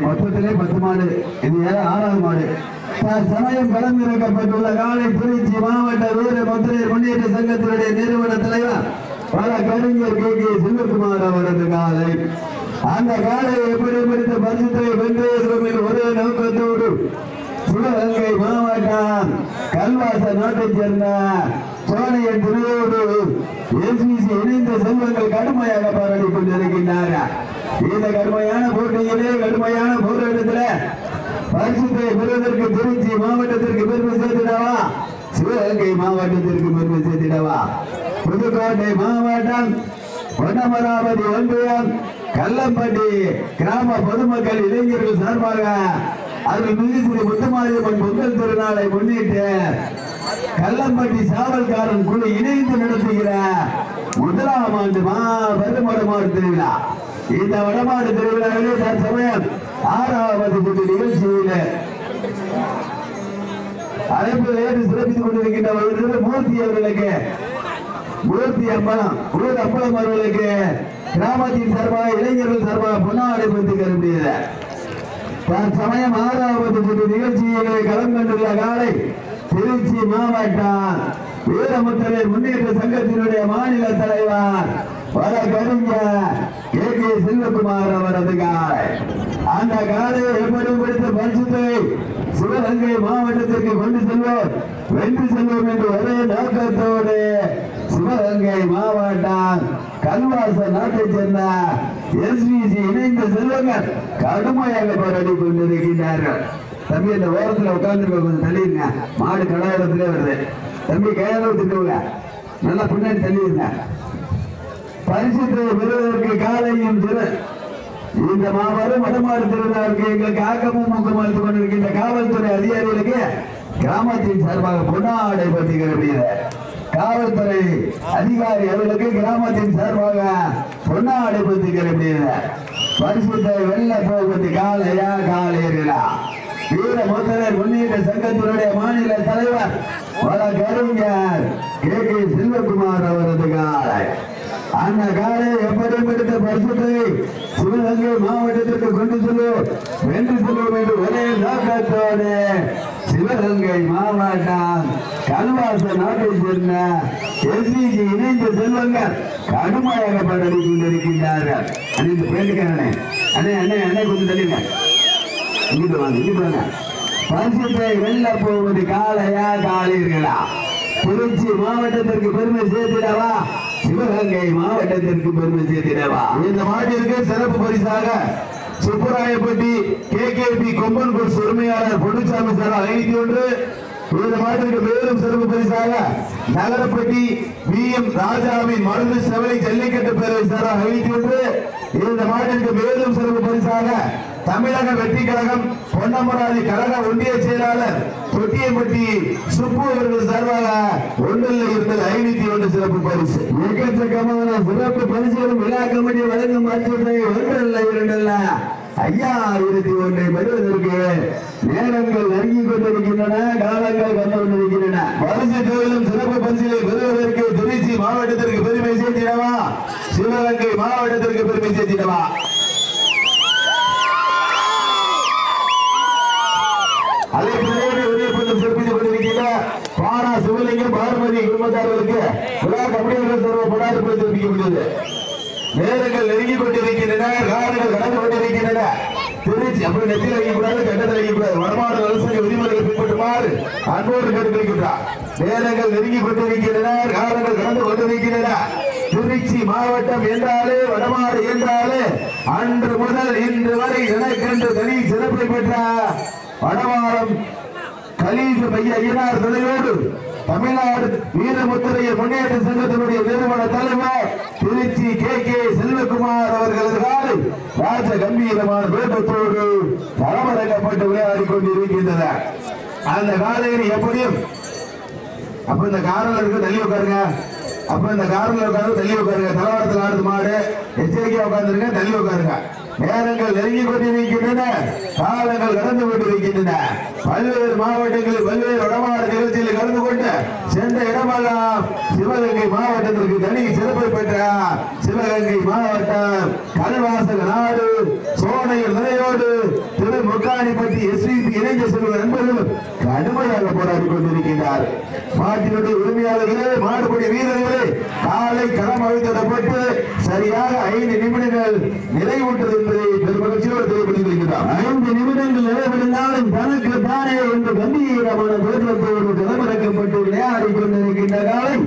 மொத்தத்திலே 10 மாடு. இது 6வது மாடு. சமயம் களமிறக்கப்பட்டுள்ள காலை திருச்சி மாவட்ட வீர முத்திரையர் முன்னேற்ற சங்கத்தினுடைய நிறுவன தலைவர் பல கவிஞர் கே கே செல்வகுமார் அவரது காலை. அந்த காலையை எப்படி பிடித்த பரிசுத்தை வென்றேறும் ஒரே நோக்கத்தோடு சிவகங்கை மாவட்டம் கல்வாச நாட்டைச் சேர்ந்த சோழையன் துணையோடு எஸ்பிசி இணைந்த செல்வங்கள் கடுமையாக போராடி கொண்டிருக்கின்றார்கள். இந்த கடுமையான போட்டியிலே கடுமையான போராட்டத்தில் பரிசுத்தை பெறுவதற்கு திருச்சி மாவட்டத்திற்கு பெருமை சேர்த்திடவா, சிவகங்கை மாவட்டத்திற்கு பெருமை சேர்த்திடவா. புதுக்கோட்டை மாவட்டம் பொன்னமராவதி ஒன்றியம் கல்லம்பட்டி கிராம பொதுமக்கள் இளைஞர்கள் சார்பாக அருள்மிகு ஸ்ரீ முத்துமாரியம்மன் பொங்கல் திருநாளை முன்னிட்டு கல்லம்பட்டி சாவல்காரன் குழு இணைந்து நடத்துகிற 1ஆம் ஆண்டு மாபெரும் வடமாடு திருவிழா. இந்த வடமாடு திருவிழாவிலே தற்சமயம் 6வது சுற்று நிகழ்ச்சியில் அழைப்பில் ஏற்று சிறப்பித்துக் கொண்டிருக்கின்ற மூர்த்தி அவர்களுக்கு, மூர்த்தி அம்பலம் ஊர் அப்பளம் அவர்களுக்கு கிராமத்தின் சார்பாக இளைஞர்கள் சார்பாக பொன்னாடை பற்றி கரும்பியது. தற்சமயம் 6வது சுற்று நிகழ்ச்சியிலே களம் கண்டுள்ள காலை திருச்சி மாவட்டம் வீரமுத்திரையர் முன்னேற்ற சங்கத்தினுடைய மாநில தலைவர் வர கவிஞர் கே கே செல்வகுமார் அவரது காலை. அந்த காலையை எப்படி பிடித்த பரிசுத்தை சிவகங்கை மாவட்டத்திற்கு கொண்டு செல்வோம், வென்று செல்வோம் என்று ஒரே நோக்கத்தோடு சிவகங்கை மாவட்டம் கல்வாச நாட்டைச் சேர்ந்த எஸ்பிசி இணைந்த செல்வங்கள் கடுமையாக போராடி கொண்டிருக்கின்றார்கள். தம்பி இந்த ஓரத்தில் உட்கார்ந்துருக்க கொஞ்சம் தள்ளிடுங்க, மாடு கடாயிரத்திலே வருது. தம்பி கையாளவு திட்டுவங்க, நல்லா பின்னாடி தள்ளிடுங்க. பரிசுத்தை பெறுவதற்கு காலையும் இந்த மாபெரும் வடமாடு திருவிழாவுக்கு எங்களுக்கு ஆக்கமும் ஊக்கம் அளித்துக் கொண்டிருக்கின்ற காவல்துறை அதிகாரிகளுக்கு கிராமத்தின் சார்பாக பொன்னாடை பற்றி காவல்துறை அதிகாரி அவர்களுக்கு கிராமத்தின் சார்பாக பொன்னாடை பற்றி பரிசுத்தை வெள்ள போகுது காலையா காலையர்களா. வீர முத்திரையர் முன்னேற்ற சங்கத்தினுடைய மாநில தலைவர் வட கவிஞர் கே கே செல்வகுமார் அவரது காலை. அந்த காலை எப்படி பிடித்த பரிசுத்தை சிவகங்கை மாவட்டத்திற்கு கொண்டு செல்வோம், வென்று செல்வோம் என்று ஒரே நோக்கத்தோடு சிவகங்கை மாவட்டம் கல்வாச நாட்டை சேர்ந்த எஸ்பிசி இணைந்த செல்வங்கள் கடுமையாக போராடி கொண்டிருக்கின்றார்கள். இந்த பேருக்காரனே அண்ணே அண்ணே அண்ணே கொஞ்சம் தள்ளிங்க, இங்கிட்டு வாங்க இங்கிட்டு வாங்க. பரிசுத்தை வெல்ல போவது காலையா காலையர்களா. திருச்சி மாவட்டத்திற்கு பெருமை சேர்த்திடவா, சிவகங்கை மாவட்டத்திற்கு பெருமை சேர்த்திடவா. இந்த மாட்டிற்கு சிறப்பு பரிசாக சுப்பராயப்பட்டி KKP கொம்பன் கோர்ஸ் உரிமையாளர் பொன்னுசாமி சார் 51. இந்த மாட்டிற்கு மேலும் சிறப்பு பரிசாக நகரப்பட்டி VM ராஜாவின் மருந்து சபை ஜல்லிக்கட்டு பேரவை சார் 51. இந்த மாட்டிற்கு மேலும் சிறப்பு பரிசாக தமிழக வெற்றி கழகம் பொன்னமராதி கழக ஒன்றிய செயலாளர் தொட்டியம்பட்டி சுப்பு அவர்கள் சார்பாக ஒன்றில் இருந்தது 501 சிறப்பு பரிசு. எக்கச்சக்கமான சிறப்பு பரிசுகளும் விழா கமிட்டி வழங்கும் மாற்றத்தை ஒன்றல்ல இரண்டல்ல 5001 பெறுவதற்கு நேரங்கள் நெருங்கிக் கொண்டிருக்கின்றன, காலங்கள் வந்து கொண்டிருக்கின்றன. பரிசு தொழிலும் சிறப்பு பரிசுகளை பெறுவதற்கு திருச்சி மாவட்டத்திற்கு பெருமை சேர்த்திடவா, சிவகங்கை மாவட்டத்திற்கு பெருமை சேர்த்திடவா. அதை சிறப்பித்துக் கொண்டிருக்கின்ற பாரா சிவலிங்கம் பார்வதி குடும்பத்தார்களுக்கு விழா கமிட்டிகள் பொன்னாடை தெரிவிக்கப்படுகிறது. நேரங்கள் நெருங்கிக் கொண்டிருக்கின்றன, காலங்கள் கடந்து கொண்டிருக்கின்றன. திருச்சி அப்படி நெத்தியில் வைக்கக்கூடாது, கட்டத்தில் வைக்கக்கூடாது. வடமாடு அரசு விதிமுறைகளை பின்பற்றுமாறு அன்போடு கேட்டுக்கொள்கின்றார். நேரங்கள் நெருங்கிக் கொண்டிருக்கின்றன, காலங்கள் கடந்து கொண்டிருக்கின்றன. திருச்சி மாவட்டம் என்றாலே வடமாடு என்றாலே அன்று முதல் இன்று வரை எனக்கென்று தனி சிறப்பை பெற்ற வடமாடம் கலீஜ் ஐயனார் துணையோடு தமிழ்நாடு வீரமுத்திரையர் முன்னேற்ற சங்கத்தினுடைய நிறுவன தலைவர் திருச்சி KK செல்வகுமார் அவர்களது காலை ராஜ கம்பீரமான வேட்டத்தோடு களமிறக்கப்பட்டு விளையாடி கொண்டிருக்கின்றன. அந்த காலையில் எப்படியும் அப்ப இந்த காரில் இருக்கு தள்ளி உட்காருங்க, அப்ப இந்த காரில் உட்காந்து தள்ளி உட்காருங்க. தலவாரத்தில் ஆடுது மாடு, எச்சரிக்கையா உட்கார்ந்துருங்க, தள்ளி உட்காருங்க. நேரங்கள் நெருங்கிக் கொண்டிருக்கின்றன, காலங்கள் கடந்து கொண்டிருக்கின்றன. பல்வேறு மாவட்டங்களில் பல்வேறு வடமாடு நிகழ்ச்சியில் கலந்து கொண்டு சென்ற இடமெல்லாம் சிவகங்கை மாவட்டத்திற்கு தனி சிறப்பை பெற்ற சிவகங்கை மாவட்டம் கல்வாசக நாடு சோனையில் நிலையோடு பொன்னாடிப்பட்டி எஸ்விபி இணைந்த செல்வ நண்பர்கள் கடுமையாக போராடி கொண்டிருக்கின்றார். மாட்டினுடைய உரிமையாளர்களே, மாடுபடி வீரர்களே, காலை களம் அழைத்தப்பட்டு சரியாக 5 நிமிடங்கள் நிறைவுற்றது என்பதை பெருமகிழ்ச்சியோடு தெளிவுபடுத்தியிருக்கிறார். 5 நிமிடங்கள் நிறைவடைந்தாலும் தனக்கு தானே என்று கம்பீரமான தோற்றத்தோடு களமிறக்கப்பட்டு விளையாடி கொண்டிருக்கின்ற காலை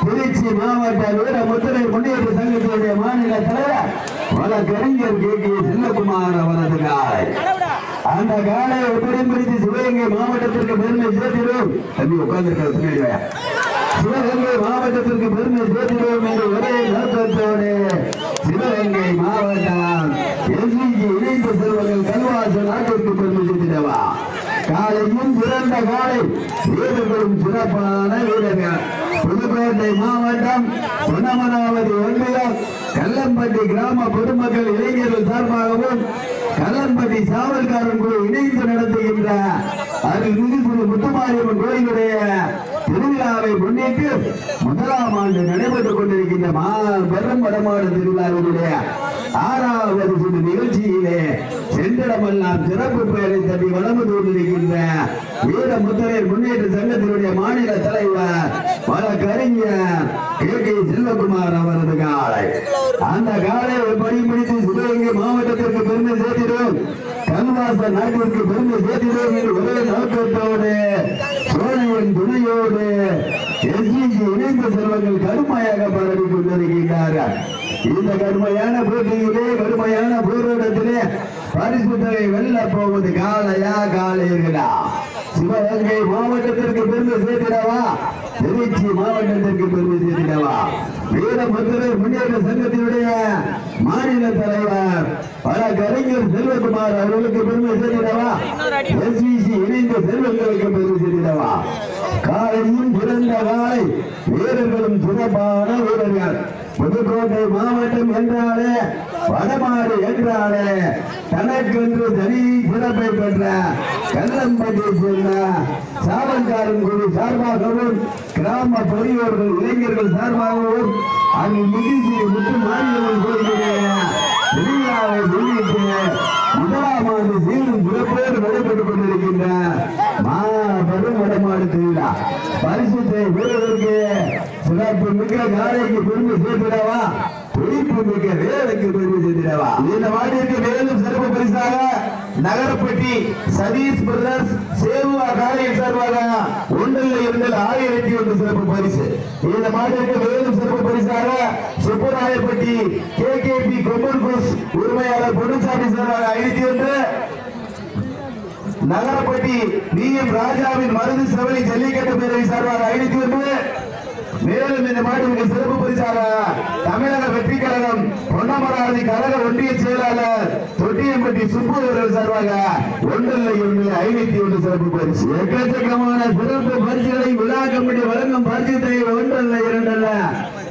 திருச்சி மாவட்ட வீர முத்திரை முன்னேற்ற சங்கத்தினுடைய மாநில தலைவர் வழக்கறிஞர் கே செல்லகுமார் அவரது காலை. அந்த காலை எப்படியும் பிடித்து சிவகங்கை மாவட்டத்திற்கு பெருமை சேர்த்திடும். தம்பி உட்கார்ந்து சிவகங்கை மாவட்டத்திற்கு பெருமை சேர்த்திடும் என்று ஒரே நோக்கத்தோடு சிவகங்கை மாவட்டம் எஸ்விஜி இணைந்த செல்வங்கள் கல்வாசல் நாட்டிற்கு பெருமை சேர்த்திடவா. காலையும் சிறந்த காலை, வீரர்களும் சிறப்பான வீரர்கள். புதுக்கோட்டை மாவட்டம் பொன்னமராவதி ஒன்றியம் கல்லம்பட்டி கிராம பொதுமக்கள் இளைஞர்கள் சார்பாகவும் கல்லம்பட்டி சாவல்காரன் குழு இணைந்து நடத்துகின்ற அருள்மிகு ஸ்ரீ முத்துமாரியம்மன் கோயிலுடைய திருவிழாவை முன்னிட்டு 1ஆம் ஆண்டு நடைபெற்றுக் கொண்டிருக்கின்ற பெரும் வடமாடு திருவிழாவினுடைய 6வது சுற்று நிகழ்ச்சியிலே சென்றிடமெல்லாம் சிறப்பு பெயரை தட்டி வளர்ந்து கொண்டிருக்கின்ற வீர முத்திரையர் முன்னேற்ற சங்கத்தினுடைய மாநில தலைவர் வழக்கறிஞர் கே செல்வகுமார் அவரது காலை. அந்த காலை படிப்பிடித்து சிவகங்கை மாவட்டத்திற்கு பெருமை சேர்த்திடும், கல்வாசல் நாட்டிற்கு பெருமை சேர்த்திடும் என்று ஒரே நோக்கத்தோடு சோழையின் துணையோடு எஸ்விஜி இணைந்த செல்வங்கள் கடுமையாக பாராடி கொண்டிருக்கின்றார்கள். இந்த கடுமையான போட்டியிலே, கடுமையான போராட்டத்திலே பரிசு தொகை வெல்ல போவது காலையா காலையர்களா? சிவகங்கை மாவட்டத்திற்கு பெருமை சேர்த்திடவா, திருச்சி மாவட்டத்திற்கு பெருமை சேர்த்திடவா? வீரமுத்திரை முன்னேற்ற சங்கத்தினுடைய மாநில தலைவர் வழக்கறிஞர் செல்வகுமார் அவர்களுக்கு பெருமை சேர்த்திடவா, எஸ்விசி இணைந்த செல்வங்களுக்கு பெருமை சேர்த்திடவா? காலையும் சிறந்த காலை, வீரர்களும் சிறப்பான வீரர்கள். புதுக்கோட்டை மாவட்டம் என்றாலே, வடமாடு என்றாலே தனக்கென்று தனி சிறப்பை பெற்ற கல்லம்பட்டியை சேர்ந்த சாவல்காரன் குழு சார்பாகவும் கிராம பெரியோர்கள் இளைஞர்கள் சார்பாகவும் அங்கு மிகுதி முத்து மாரியம்மன் கோயிலுடைய திருவிழாவை முன்னிட்டு 1ஆம் ஆண்டு சீரும் சிறப்போடு நடைபெற்றுக் கொண்டிருக்கின்ற பெரும் வடமாடு திருவிழா பரிசுத்தை பெறுவதற்கு சிறப்பு மிக்க காலைக்கு பெருமை சேர்த்திடவா, துடிப்பு மிக்க வேலைக்கு பெருமை சேர்த்திடவா? இந்த மாட்டிற்கு மேலும் சிறப்பு பரிசாக நகரப்பட்டி சதீஷ் பிரதர்ஸ் சேவா காலையில் சார்பாக ஒன்றில் இருந்தல் 1001 சிறப்பு பரிசு. இந்த மாட்டிற்கு மேலும் சிறப்பு பரிசாக சுப்பராயப்பட்டி கேகேபி கொம்பன் கோஸ் உரிமையாளர் பொன்னுசாமி சார்பாக 501, நகரப்பட்டி பிஎம் ராஜாவின் மருது செவலி ஜல்லிக்கட்டு பேரவை சார்பாக 501. மேலும் இந்த மாட்டிற்கு சிறப்பு பரிசாக தமிழக வெற்றி கழகம் பொன்னமராவதி கழக ஒன்றிய செயலாளர் தொட்டியம்பட்டி சுப்பு அவர்கள் சார்பாக 1,501 சிறப்பு பரிசு. எக்கச்சக்கமான சிறப்பு பரிசுகளை விழா கமிட்டி வழங்கும் பரிசுத்தை 1,2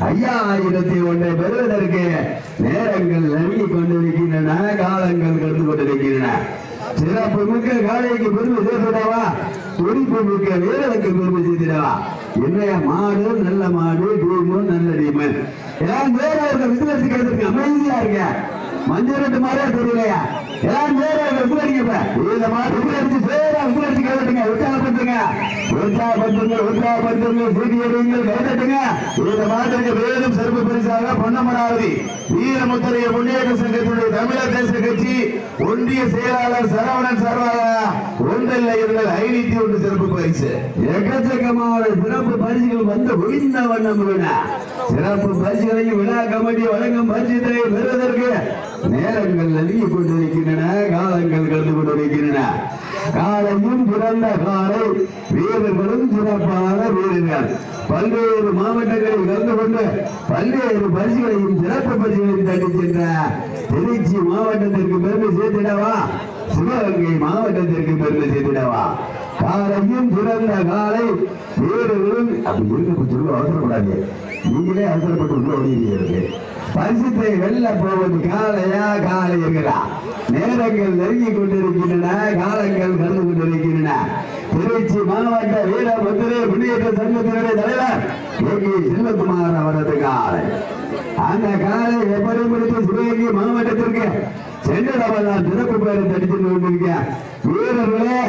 5,001 பெறுவதற்கு நேரங்கள் நெருங்கிக் கொண்டிருக்கின்றன, காலங்கள் கடந்து கொண்டிருக்கின்றன. சிறப்பு மிக்க காலைக்கு பெருமை சேர்த்திடவா, துடிப்பு மிக்க வீரருக்கு பெருமை சேர்த்திடவா? என்னைய மாடு நல்ல மாடு, டீமும் நல்ல டீமு. எல்லாரும் வேற இருக்க விசிலடிச்சு கேட்டுருங்க, அமைதியா இருக்க. மஞ்சள் மாதிரியா தெரியலையா? எல்லாரும் வேற இருக்க விசிலடிக்க. இந்த மாடு விசிலடிச்சு வேற விசிலடிச்சு கேட்டுங்க, உற்சாகப்படுத்துங்க, உற்சாகப்படுத்துங்க, உற்சாகப்படுத்துங்க, சீடியடிங்கள், கைதட்டுங்க. இந்த மாட்டிற்கு மேலும் சிறப்பு பரிசாக பொன்னமராவதி வீரமுத்திரைய முன்னேற்ற சங்கத்தினுடைய தமிழர் தேச கட்சி ஒன்றிய செயலாளர் சரவணன் சார்பாக 1,501 சிறப்பு பரிசு. எக்கச்சக்கமான சிறப்பு பரிசுகள் வந்து குவிந்த வண்ணம் உள்ளன. சிறப்பு பரிசுகளையும் விழா கமிட்டி வழங்கும் பரிசுகளை பெறுவதற்கு நேரங்கள் நெருங்கிக் கொண்டிருக்கின்றன, காலங்கள் கடந்து கொண்டிருக்கின்றன. காலையும் சிறந்த காலை, வீரர்களும் சிறப்பான வீரர்கள். பல்வேறு மாவட்டங்களில் கலந்து கொண்டு பல்வேறு பரிசுகளையும் சிறப்பு பரிசுகளையும் தட்டி சென்ற திருச்சி மாவட்டத்திற்கு பெருமை சேர்த்திடவா, சிவகங்கை மாவட்டத்திற்கு பெருமை சேர்த்திடவா? காலையும் சிறந்த காலை, வீரர்களும் அப்படி இருக்க சொல்ல அவசரப்படாது, நீங்களே அவசரப்பட்டு உள்ள ஓடிக்கிறீங்க. பரிசுத்தை வெல்ல போவது காலையா காலையர்களா? நேரங்கள் நெருங்கிக் கொண்டிருக்கின்றன, காலங்கள் கடந்து கொண்டிருக்கின்றன. திருச்சி மாவட்ட வீர முத்திரை முன்னேற்ற சங்கத்தினுடைய தலைவர் கே செல்வகுமார் அவரது காலை. அந்த காலை எப்படி முடித்து சிவகங்கை மாவட்டத்திற்கு சென்றடமெல்லாம் சிறப்பு பெயரை தடித்து கொண்டிருக்க வீரர்களே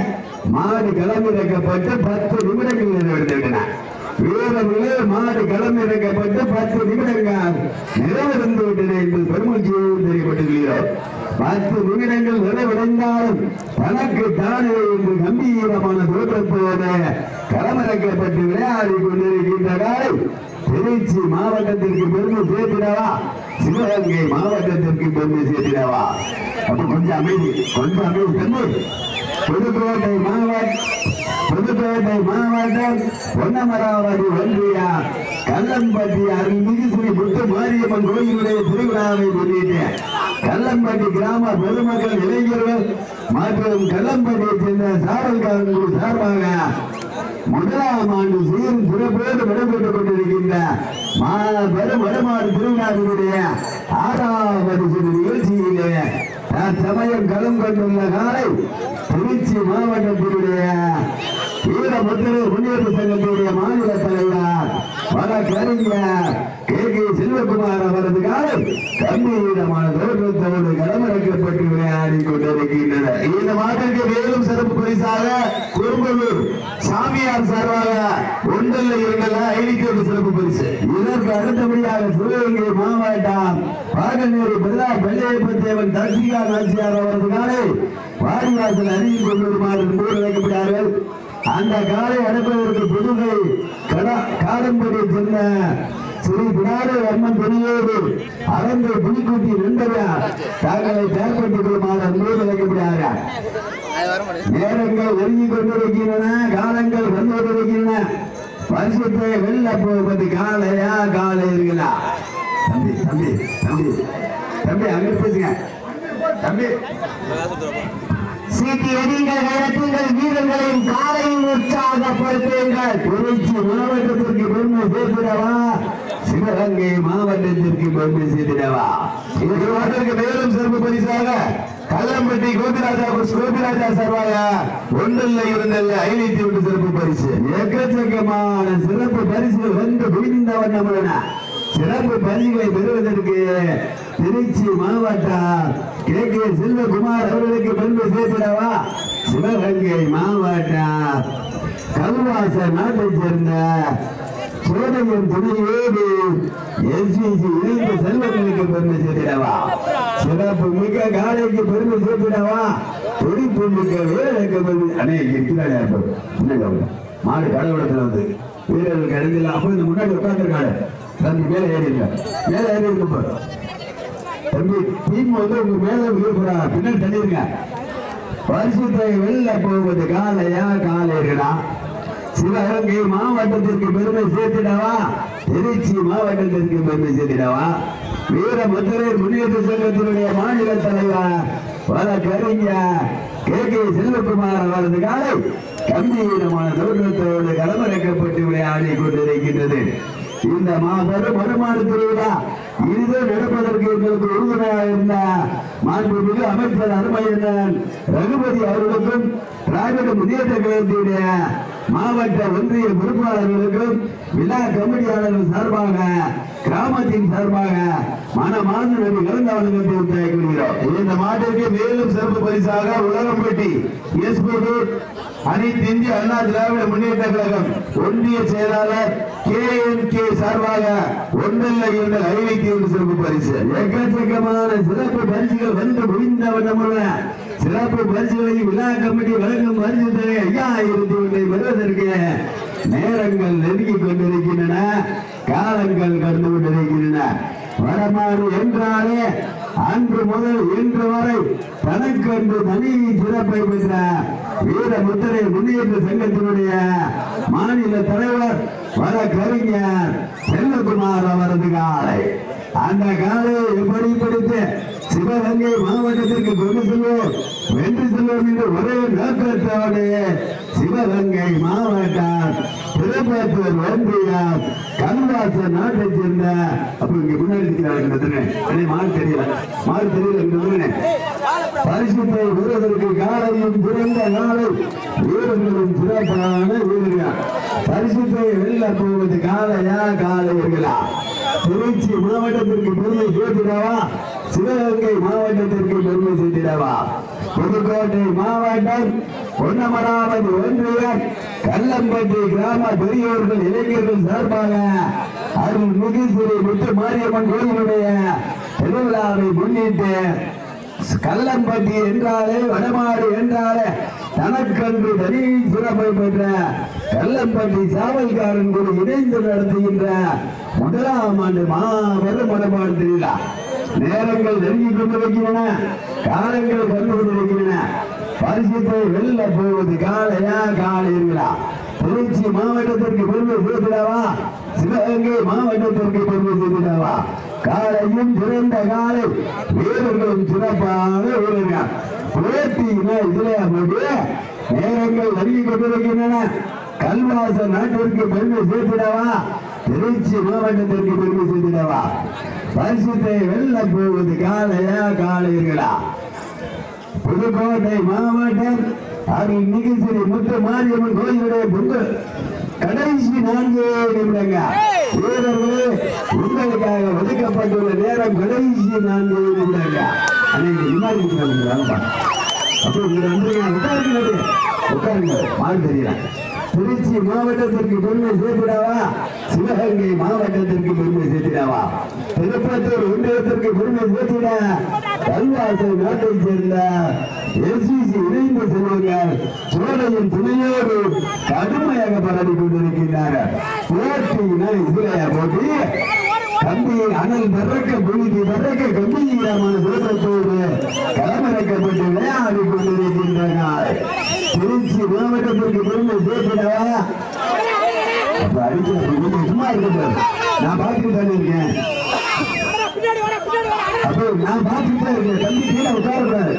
மாடு களமிறக்கப்பட்டு 10 நிமிடங்கள் நிறைவடைந்துவிட்டன. வீரர்களே மாடு களமிறக்கப்பட்டு 10 நிமிடங்கள் நிறைவடைந்து விட்டன என்று பெருமகிழ்ச்சியோடு தெரியப்பட்டுள்ளோம். 10 நிமிடங்கள் நிறைவடைந்தாலும் தனக்கு தானே என்று கம்பீரமான தோற்றத்தோடு களமிறக்கப்பட்டு விளையாடி கொண்டிருக்கின்ற காலை திருச்சி மாவட்டத்திற்கு பெருமை சேர்த்திடவா, சிவகங்கை மாவட்டத்திற்கு பெருமை சேர்த்திடவா. அப்ப கொஞ்சம் அமைதி தம்பி. புதுக்கோட்டை மாவட்டம் பொன்னமராவதி ஒன்றிய கல்லம்பட்டி அருள்மிகு ஸ்ரீ புத்த மாரியம்மன் கோயிலுடைய திருவிழாவை முன்னிட்டு கல்லம்பட்டி கிராம பொதுமக்கள், இளைஞர்கள் மற்றும் கல்லம்பட்டியை சேர்ந்த சாரல்காரர்கள் சார்பாக முதலாம் ஆண்டு சீரும் சிறப்போடு நடைபெற்றுக் கொண்டிருக்கின்ற மாபெரும் வடமாடு திருவிழாவினுடைய 6வது நிகழ்ச்சியிலே தற்சமயம் களம் கொண்டுள்ள காலை திருச்சி மாவட்டத்தினுடைய வீரமுத்திரை முன்னேற்ற சங்கத்தினுடைய மாநில தலைவர் வழக்கறிஞர் கே செல்வகுமார் அவரது காலை கம்பீரமான தோற்றத்தோடு களமிறக்கப்பட்டு விளையாடி கொண்டிருக்கின்றனர். இந்த மாட்டிற்கு மேலும் சிறப்பு பரிசாக குறும்பலூர் சாமியார் சார்பாக 1 சிறப்பு பரிசு. இதற்கு அடுத்தபடியாக சிவகங்கை மாவட்டம் பாகநேரி வெள்ளையப்பத்தேவன் தர்சிகா நாச்சியார் அவரது காலை வாடிவாசல் அருகில் கொண்டு வருமாறு அழைக்கப்படுகிறார்கள். அந்த காலை அனுப்புவதற்கு புதுகை காடம்படியை சேர்ந்த ஸ்ரீ பிடாரி அம்மன் துணியோடு அறந்தை புலிக்குட்டி நண்பர்கள் தங்களை செயல்பட்டுக் கொள்ளுமாறு அன்போடு அழைக்கப்படுகிறார்கள். நேரங்கள் நெருங்கி கொண்டிருக்கின்றன, காலங்கள் வந்து கொண்டிருக்கின்றன. வருஷத்தை வெள்ள போவது காலையா காலையா? தம்பி அங்க பேசுங்க தம்பி. சீட்டி எடிங்கள், நேரத்துங்கள், வீரர்களின் காலையும் உற்சாகப்படுத்துங்கள். திருச்சி மாவட்டத்திற்கு பெருமை சேர்த்திடவா, சிவகங்கை மாவட்டத்திற்கு பெருமை சேர்த்திடவா. இதற்கு மேலும் சிறப்பு பரிசாக கல்லம்பட்டி கோபிராஜா சார்பாக 1 சிறப்பு பரிசு. எக்கச்சக்கமான சிறப்பு பரிசுகள் வந்து குவிந்த வண்ணம் உள்ளன. சிறப்பு பரிசுகளை பெறுவதற்கு திருச்சி மாவட்டம் கே செல்வகுமார் அவர்களுக்கு பெருமை சேர்த்திடவா, சிவகங்கை மாவட்டம் கல்வாச நாட்டை சேர்ந்த சோதனையின் துணையோடு எஸ்பிசி இணைந்த செல்வங்களுக்கு பெருமை சேர்த்திடவா, சிறப்பு மிக்க காலைக்கு பெருமை சேர்த்திடவா, துடிப்பு மிக்க வீரருக்கு பெருமை. அண்ணே இருக்கிறாரு மாடு கடவுளத்தில் வந்து வீரர்களுக்கு அடைந்தில்ல. அப்ப இந்த முன்னாடி உட்கார்ந்துருக்காரு தம்பி, மேல ஏறி இருக்க தம்பி. டீம் வந்து உங்க மேல விழுப்புறா, பின்னாடி தள்ளிருங்க. வருஷத்தை வெளில போவது காலையா காலையா? சிவகங்கை மாவட்டத்திற்கு பெருமை சேர்த்திடவா, திருச்சி மாவட்டத்திற்கு பெருமை சேர்த்திடவா. வீரமுத்திரை முன்னேற்ற சங்கத்தினுடைய மாநில தலைவர் வழக்கறிஞர் கே செல்வகுமார் அவரது காலை கம்பீரமான தோற்றத்தோடு களமிறக்கப்பட்டு விளையாடி கொண்டிருக்கின்றது. இந்த மாபெரும் வருமான திருவிழா இனிதே நடப்பதற்கு எங்களுக்கு உறுதுணையாக இருந்த மாண்புமிகு அமைச்சர் அருமையண்ணன் ரகுபதி அவர்களுக்கும் திராவிட முன்னேற்ற கழகத்தினுடைய மாவட்ட ஒன்றிய பொறுப்பாளர்களுக்கும் விழா கமிட்டியாளர்கள் சார்பாக கிராமத்தின் சார்பாக மனமார்ந்த நன்றி கலந்த வணக்கத்தை உத்தரவிடுகிறோம். இந்த மாட்டிற்கு மேலும் சிறப்பு பரிசாக உலகம்பட்டி எஸ்பி அனைத்து இந்திய அண்ணா திராவிட முன்னேற்ற கழகம் ஒன்றிய செயலாளர் KNK சார்பாக 1 சிறப்பு பரிசு. எக்கச்சக்கமான சிறப்பு பரிசுகள் வந்து முடிந்த வண்ணமுள்ள சிறப்பு பரிசுகளை விழா கமிட்டி வழங்கும் பரிசு தொகை 5000 பெறுவதற்கு நேரங்கள் நெருங்கிக் கொண்டிருக்கின்றன, காலங்கள் கடந்து கொண்டிருக்கின்றன. வடமாடு என்றாலே அன்று முதல் இன்று வரை தனக்கென்று தனி சிறப்பை பெற்ற வீரமுத்திரை முன்னேற்ற சங்கத்தினுடைய மாநில தலைவர் வழக்கறிஞர் செல்வகுமார் அவரது காலை. அந்த காலை எப்படி பிடித்து சிவகங்கை மாவட்டத்திற்கு கொண்டு செல்வோம், வென்று செல்வோம் என்று ஒரே நோக்கத்தோடு சிவகங்கை மாவட்டம் திருப்பத்தூர் ஒன்றியம் கல்வாச நாட்டை சேர்ந்த அப்ப இங்க முன்னாடி மாறு தெரியல பரிசுத்தை பெறுவதற்கு காலையும் சிறந்த நாளை வீரர்களும் சிறப்பான வீரர்கள். பரிசுத்தை வெளில போவது காலையா காலையர்களா? திருச்சி மாவட்டத்திற்கு பெருமை சேர்த்திடவா, சிவகங்கை மாவட்டத்திற்கு பெருமை சேர்த்திடவா. புதுக்கோட்டை மாவட்டம் பொன்னமராவதி ஒன்றியம் கல்லம்பட்டி கிராம பெரியோர்கள் இளைஞர்கள் சார்பாக அருள்மிகு ஸ்ரீ முத்து மாரியம்மன் கோயிலுடைய திருவிழாவை முன்னிட்டு கல்லம்பட்டி என்றாலே வடமாடு என்றாலே தனக்கன்று தனி சிறப்பை பெற்ற கல்லம்பட்டி சாவல்காரன் குழு இணைந்து நடத்துகின்ற 1ஆம் ஆண்டு மாபெரும் வடமாடு திருவிழா. நேரங்கள் நெருங்கிக் கொண்டிருக்கின்றன, காலங்கள் கண்டு கொண்டிருக்கின்றன. பரிசுத்தை வெல்ல போவது காலையா காலைங்களா? திருச்சி மாவட்டத்திற்கு பெருமை சேர்த்திடவா, சிவகங்கை மாவட்டத்திற்கு பெருமை சேர்த்திடவா. காலையும் சிறந்த காலை, வீரர்களும் சிறப்பான வீரர்கள். போட்டினா இதுல நேரங்கள் நெருங்கிக் கொண்டிருக்கின்றன. கல்வாச நாட்டிற்கு பெருமை சேர்த்திடவா, திருச்சி மாவட்டத்திற்கு பெருமை சேர்த்திடவா. பரிசுத்தை வெல்ல போவது காலையா காலைங்களா? புதுக்கோட்டை மாவட்டம் அருள்மிகு ஸ்ரீ முத்து மாரியம்மன் கோயிலுடைய பொங்கல் கடைசி 4 நிமிடங்கள். வீரர்களே, உங்களுக்காக ஒதுக்கப்பட்டுள்ள நேரம் கடைசி 4 நிமிடங்கள். அன்னைக்கு முன்னாடி அப்போ இங்க வந்துருங்க, உட்காருங்க, மாறு தெரியல. திருச்சி மாவட்டத்திற்கு பெருமை சேர்த்திடவா, சிவகங்கை மாவட்டத்திற்கு பெருமை சேர்த்திடவா. திருப்பத்தூர் ஒன்றியத்திற்கு பெருமை சேர்த்திட கல்வாசல் நாட்டை சேர்ந்த எஸ்சிசி இணைந்து செல்வங்கள் சோழையின் துணையோடு கடுமையாக பரவி கொண்டிருக்கின்றனர். போட்டினா இதுலையா போட்டி? கம்பி அனல் பறக்க புழுதி பறக்க கம்பீரமான தோற்றத்தோடு களமிறக்கப்பட்டு விளையாடி கொண்டிருக்கின்றனர். திருச்சி மாவட்டத்திற்கு பெருமை சேர்த்திடவா. சும்மா இருக்க, நான் பார்த்துட்டு தானே இருக்கேன். அப்போ நான் பார்த்துட்டு தான் இருக்கேன். தம்பி கீழே உட்காரக்கூடாது,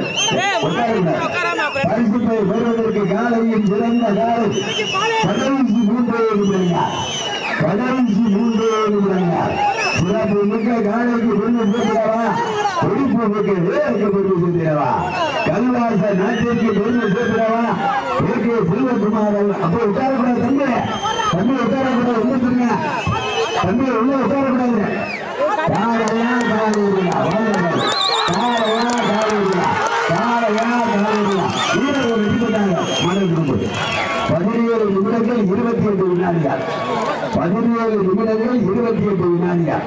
பரிசுத்தை பெறுவதற்கு காலையும் சிறந்த காலை கடைசி 3 நிமிடங்கள். கடைசி 3 நிமிடங்கள். சிறப்பு மிக்க காலைக்கு பெருமை சேர்த்திடவா, பொறுப்பு மிக்க வேலைக்கு பெருமை சேர்த்திடவா. கல்வாச நாட்டிற்கு பெருமை சேர்த்திடவா. ஏகே செல்வகுமார். அப்போ உட்காரக்கூடாது தம்பி, தம்பி உட்காரக்கூடாது, வந்துருங்க தம்பி, உள்ள உட்காரக்கூடாது. காலையா காலையா காலையா காலையா காலையா காலையா வீரர்கள் வெற்றி பெற்றாங்க. மாநில 17 நிமிடங்கள் 28 வினாடிகள். 17 நிமிடங்கள் 28 வினாடிகள்.